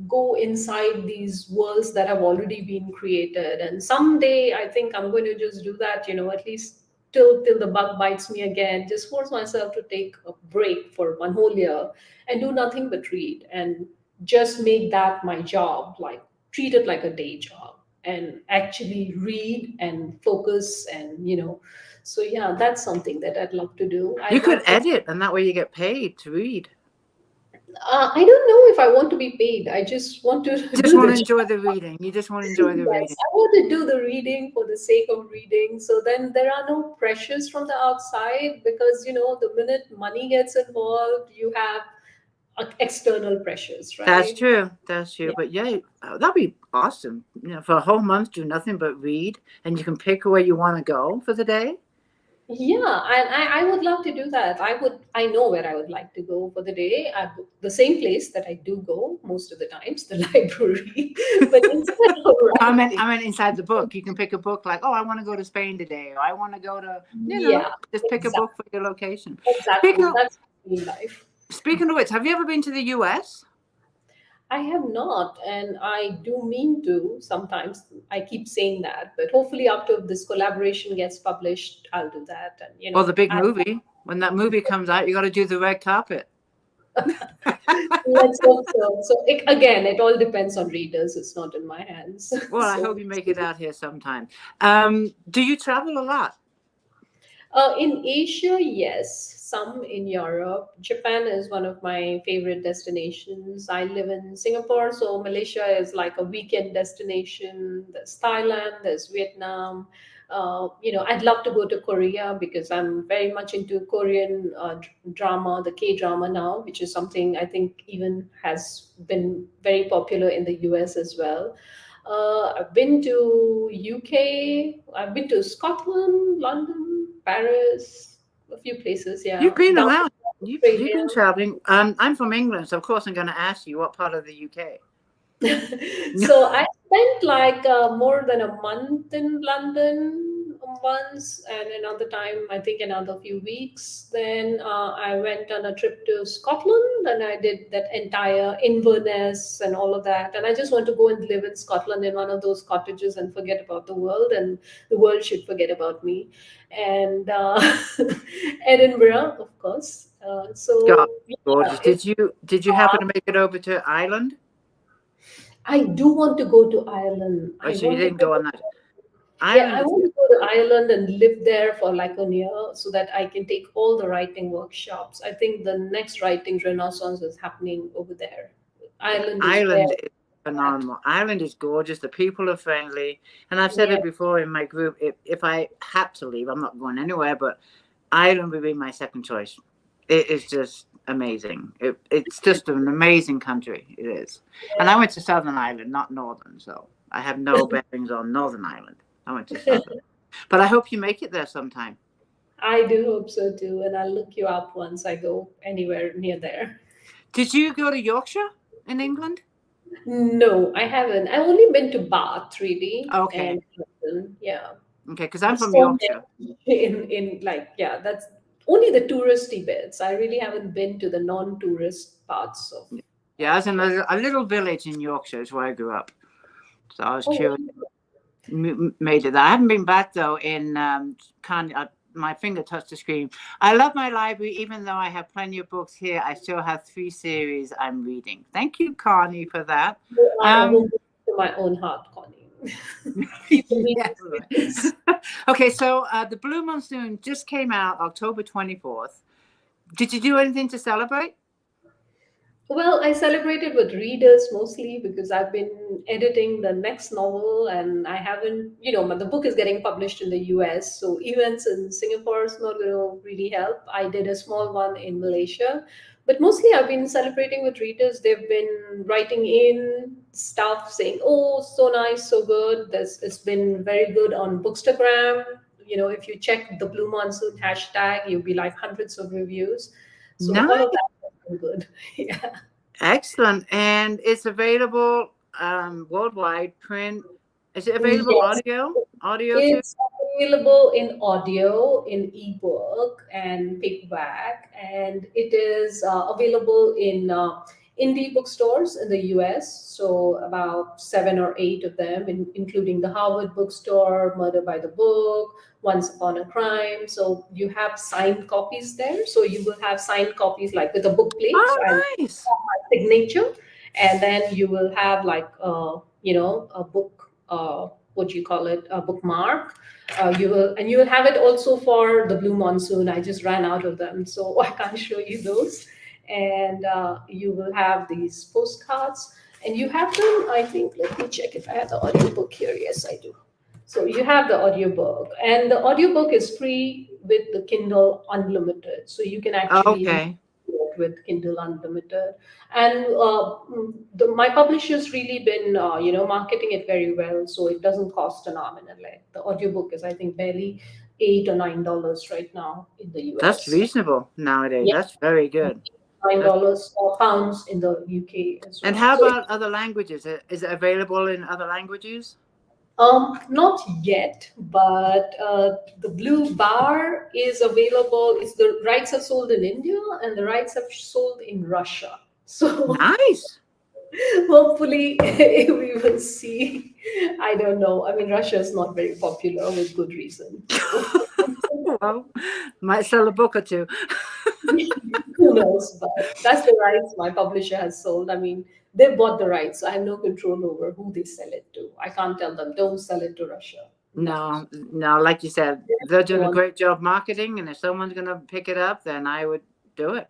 go inside these worlds that have already been created. And someday I think I'm going to just do that, at least till the bug bites me again, just force myself to take a break for one whole year and do nothing but read and just make that my job, like treat it like a day job and actually read and focus. And so yeah, that's something that I'd love to do. You I'd could love to. edit, and that way you get paid to read. I don't know if I want to be paid. I just want to Just do want the to enjoy job. the reading. You just want to enjoy the Yes, reading. I want to do the reading for the sake of reading. So then there are no pressures from the outside, because, the minute money gets involved, you have external pressures, That's right? true. That's true. Yeah. But yeah, that'd be awesome. For a whole month, do nothing but read, and you can pick where you want to go for the day. Yeah, and I would love to do that. I know where I would like to go for the day. The same place that I do go most of the times, the library. But instead of writing, I mean, inside the book, you can pick a book like, oh, I want to go to Spain today, or I want to go to, yeah, just pick a book exactly, for your location. exactly. That's real life. Speaking of which, have you ever been to the US? I have not, and I do mean to sometimes. I keep saying that, but hopefully, after this collaboration gets published, I'll do that. And, Or the big movie? When that movie comes out, you got to do the red carpet. let's hope so. So, again, it all depends on readers. It's not in my hands. Well, I So, hope you make it out here sometime. Do you travel a lot? in Asia, yes. Some in Europe. Japan is one of my favorite destinations. I live in Singapore, so Malaysia is like a weekend destination. There's Thailand, there's Vietnam. I'd love to go to Korea because I'm very much into Korean drama, the K drama now, which is something I think even has been very popular in the US as well. I've been to UK. I've been to Scotland, London, Paris, a few places. You've Yeah, been down around. to You've Australia. been traveling. I'm from England, so of course I'm going to ask you what part of the UK. So I spent like more than a month in London once, and another time, I think another few weeks. Then I went on a trip to Scotland, and I did that entire Inverness and all of that. And I just want to go and live in Scotland in one of those cottages and forget about the world, and the world should forget about me. And Edinburgh, of course. Scott, So yeah, gorgeous. Did you happen to make it over to Ireland? I do want to go to Ireland. Oh, I so you want to didn't go. go on that. Yeah, Ireland I is want to go to Ireland and live there for like a year so that I can take all the writing workshops. I think the next writing renaissance is happening over there. Yeah, Ireland is where Ireland is that. phenomenal. Ireland is gorgeous. The people are friendly, and I've said Yeah. it before in my group. If I had to leave, I'm not going anywhere, but Ireland would be my second choice. It is just amazing. It's just an amazing country. It is. And I went to Southern Ireland, not Northern, so I have no bearings on Northern Ireland. I went to Southern. But I hope you make it there sometime. I do hope so too, and I'll look you up once I go anywhere near there. Did you go to Yorkshire in England? No, I haven't. I've only been to Bath really, Okay. and London. Yeah. Okay, because I'm from Yorkshire. Stonehenge in like, yeah, that's only the touristy bits. I really haven't been to the non-tourist parts of. Yeah, I was in a little village in Yorkshire is where I grew up. So I was Oh, curious. Made it. I haven't been back though in my finger touched the screen. I love my library, even though I have plenty of books here. I still have 3 series I'm reading. Thank you, Connie, for that. you are a home to my own heart, Connie. Yeah, right. Okay, so the Blue Monsoon just came out October 24th. Did you do anything to celebrate? Well, I celebrated with readers mostly because I've been editing the next novel, and I haven't, the book is getting published in the US. So events in Singapore is not going to really help. I did a small one in Malaysia, But mostly I've been celebrating with readers. They've been writing in stuff saying, oh, so nice, so good. It's been very good on Bookstagram. If you check the Blue Monsoon hashtag, you'll be like hundreds of reviews. So all of Nice. that has been good. Yeah. Excellent. And it's available worldwide, print. Is it available Yes. audio? Audio too? It's available in audio, in ebook, and paperback, and it is available in indie bookstores in the US. So about 7 or 8 of them, including the Harvard Bookstore, Murder by the Book, Once Upon a Crime. So you have signed copies there. So you will have signed copies like with a book plate and Oh, nice. signature, and then you will have like a book, what do you call it, a bookmark. You will have it also for the Blue Monsoon. I just ran out of them, so I can't show you those. And you will have these postcards, and you have them, I think. Let me check if I have the audiobook here. Yes, I do. So you have the audiobook, and the audiobook is free with the Kindle Unlimited, so you can actually Okay. with Kindle Unlimited. And my publisher's really been, marketing it very well, so it doesn't cost an arm and a leg. The audiobook is, I think, barely $8 or $9 right now in the That's US. reasonable nowadays. Yeah, That's very good. That's, $9 or pounds in the UK as and well. how So about other languages? Is it available in other languages? not yet, but the Blue Bar is available. It's the rights are sold in India and the rights are sold in Russia. So Nice. hopefully, we will see. I don't know. I mean, Russia is not very popular with good reason. So Well, might sell a book or two. who knows? But that's the rights my publisher has sold. I mean, they bought the rights. So I have no control over who they sell it to. I can't tell them, don't sell it to Russia. No. No, no, like you said, they're They doing a want- great job marketing, and if someone's going to pick it up, then I would do it.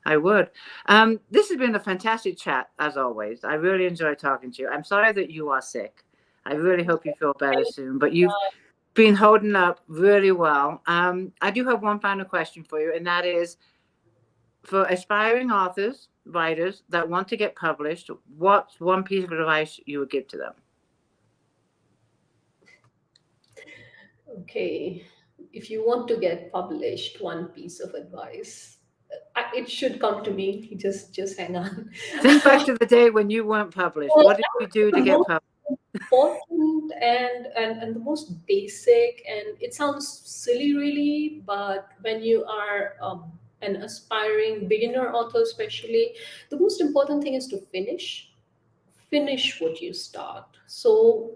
I would. This has been a fantastic chat, as always. I really enjoy talking to you. I'm sorry that you are sick. I really hope you feel better soon, but you've been holding up really well. I do have one final question for you, and that is for aspiring authors, writers that want to get published, what's one piece of advice you would give to them? Okay. If you want to get published, one piece of advice, it should come to me. Just hang on. Think back to the day when you weren't published. What did you do to The get most published? important and the most basic, and it sounds silly really, but when you are an aspiring beginner author especially, the most important thing is to finish what you start. So,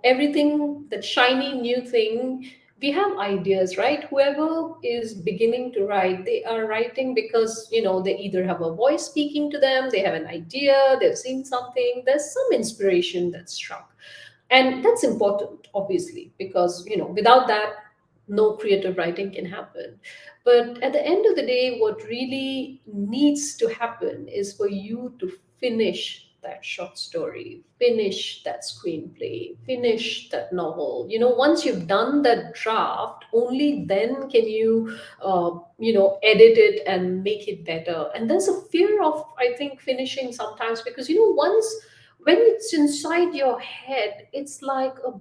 everything, that shiny new thing, we have ideas, right? Whoever is beginning to write, they are writing because, they either have a voice speaking to them, they have an idea, they've seen something, there's some inspiration that's struck. And that's important, obviously, because, without that, no creative writing can happen. But at the end of the day, what really needs to happen is for you to finish that short story, finish that screenplay, finish that novel. Once you've done that draft, only then can you, edit it and make it better. And there's a fear of, I think, finishing sometimes because, once when it's inside your head, it's like a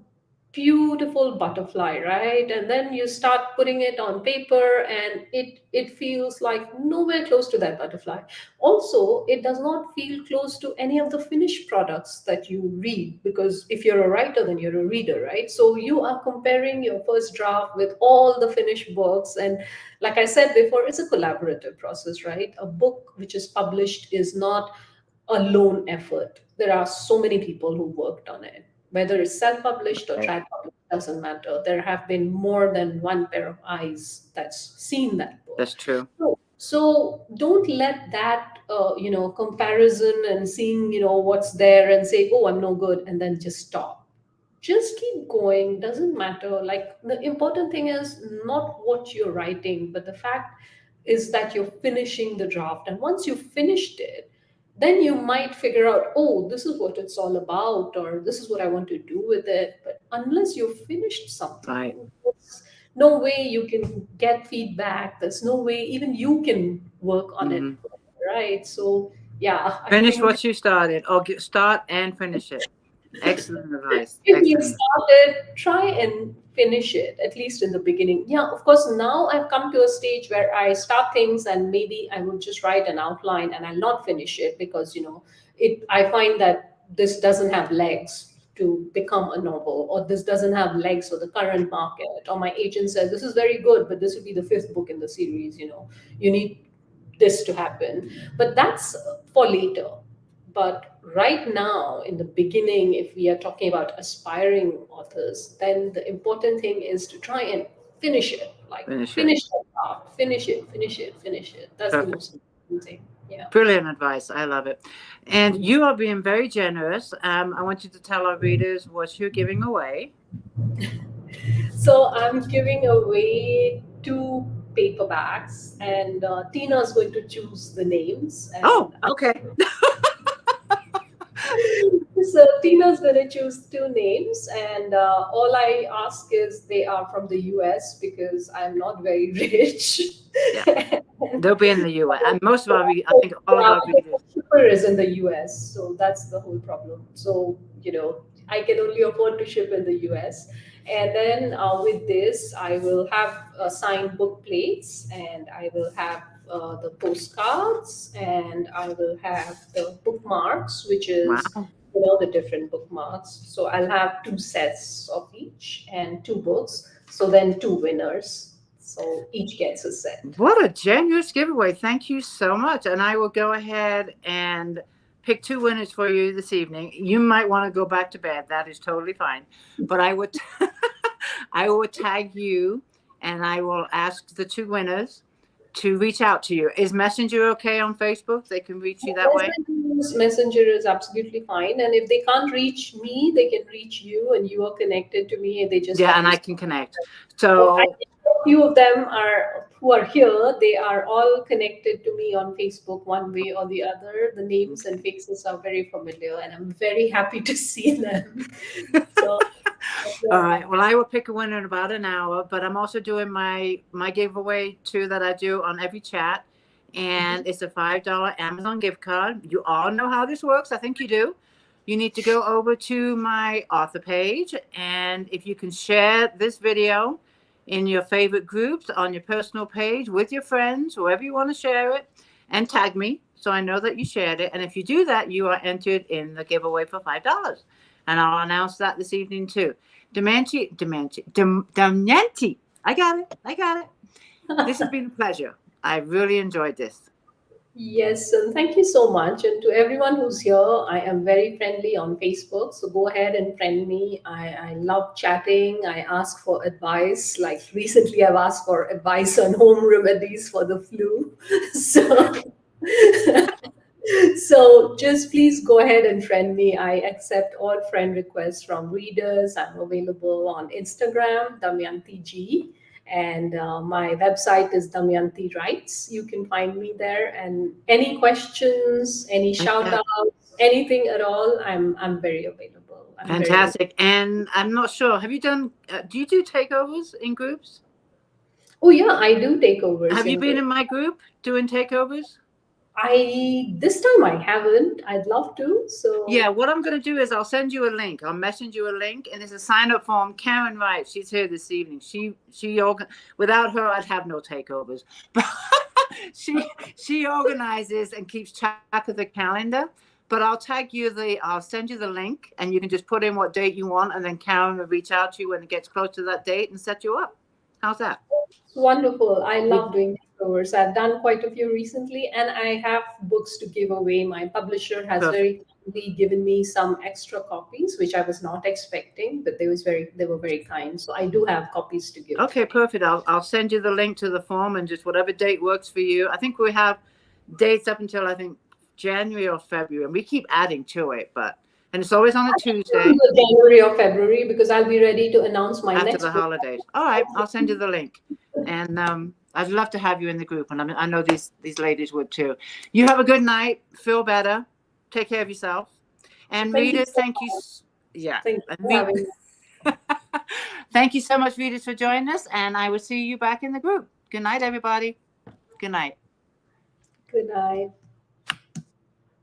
beautiful butterfly, right? And then you start putting it on paper and it feels like nowhere close to that butterfly. Also, it does not feel close to any of the finished products that you read, because if you're a writer, then you're a reader, right? So you are comparing your first draft with all the finished books. And like I said before, it's a collaborative process, right? A book which is published is not a lone effort. There are so many people who worked on it, whether it's self-published or Okay. trad-published, doesn't matter. There have been more than one pair of eyes that's seen that book. That's true. So don't let that, comparison and seeing, what's there and say, oh, I'm no good, and then just stop. Just keep going. Doesn't matter. Like, the important thing is not what you're writing, but the fact is that you're finishing the draft. And once you've finished it, then you might figure out, oh, this is what it's all about, or this is what I want to do with it. But unless you've finished Right. something, no way you can get feedback. There's no way even you can work on it, right? So yeah, I Finish think what you started, or start and finish it. Excellent advice. if you Excellent. started, try and finish it, at least in the beginning. Yeah, of course, now I've come to a stage where I start things and maybe I will just write an outline and I'll not finish it because, I find that this doesn't have legs to become a novel, or this doesn't have legs for the current market, or my agent says this is very good, but this will be the fifth book in the series, you need this to happen. But that's for later. But right now, in the beginning, if we are talking about aspiring authors, then the important thing is to try and finish it. Like Finish it. finish that part, finish it, finish it, finish it. That's the Perfect. most important thing. Yeah. Brilliant advice. I love it. And you are being very generous. I want you to tell our readers what you're giving away. So I'm giving away two paperbacks, and Tina's going to choose the names. And Oh, okay. So Tina's going to choose two names, and all I ask is they are from the US because I'm not very rich. Yeah. They'll be in the US. And most of our, I think all of Yeah, our because readers. the shipper is in the US, so that's the whole problem. So, I can only afford to ship in the US. And then with this, I will have signed book plates, and I will have the postcards, and I will have the bookmarks, which is, Wow. the different bookmarks. So I'll have two sets of each and two books. So then two winners. So each gets a set. What a generous giveaway. Thank you so much. And I will go ahead and pick two winners for you this evening. You might want to go back to bed. That is totally fine. But I would I will tag you and I will ask the two winners to reach out to you. Is Messenger okay on Facebook? They can reach you that way? Messenger is absolutely fine, and if they can't reach me, they can reach you, and you are connected to me, and they just Yeah, have and to. I can connect. So I So think a few of them who are here. They are all connected to me on Facebook one way or the other. The names and faces are very familiar, and I'm very happy to see them. So. all right. Well, I will pick a winner in about an hour, but I'm also doing my giveaway too that I do on every chat, and it's a $5 Amazon gift card. You all know how this works. I think you do. You need to go over to my author page, and if you can share this video in your favorite groups on your personal page with your friends, whoever you want to share it, and tag me so I know that you shared it. And if you do that, you are entered in the giveaway for $5. And I'll announce that this evening too. Damyanti. I got it. I got it. This has been a pleasure. I really enjoyed this. Yes, and thank you so much. And to everyone who's here, I am very friendly on Facebook. So go ahead and friend me. I love chatting. I ask for advice. Like recently, I've asked for advice on home remedies for the flu. So, so just please go ahead and friend me. I accept all friend requests from readers. I'm available on Instagram, Damyanti G. And my website is Damyanti Writes. You can find me there. And any questions, any shout outs, anything at all, I'm very available. Fantastic. And I'm not sure. Have you done? Do you do takeovers in groups? Oh yeah, I do takeovers. Have you been Group. in my group doing takeovers? This time I haven't. I'd love to. So Yeah, what I'm going to do is I'll send you a link. I'll message you a link, and there's a sign up form. Karen Wright, she's here this evening. Without her, I'd have no takeovers. But she organizes and keeps track of the calendar. But I'll send you the link, and you can just put in what date you want, and then Karen will reach out to you when it gets close to that date and set you up. How's that? it's wonderful. I love doing takeovers. I've done quite a few recently, and I have books to give away. My publisher has Perfect. very kindly given me some extra copies, which I was not expecting, but they were very kind. So I do have copies to give. Okay, perfect. I'll send you the link to the form and just whatever date works for you. I think we have dates up until I think January or February, and we keep adding to it, and it's always on a Tuesday January or February, because I'll be ready to announce my after next the book. holidays. All right, I'll send you the link, and I'd love to have you in the group, and I know these ladies would too. You have a good night. Feel better. Take care of yourself. And Thank you readers, so thank you. much. Yeah. Thank you for having me. Thank you so much, readers, for joining us, and I will see you back in the group. Good night, everybody. Good night. Good night.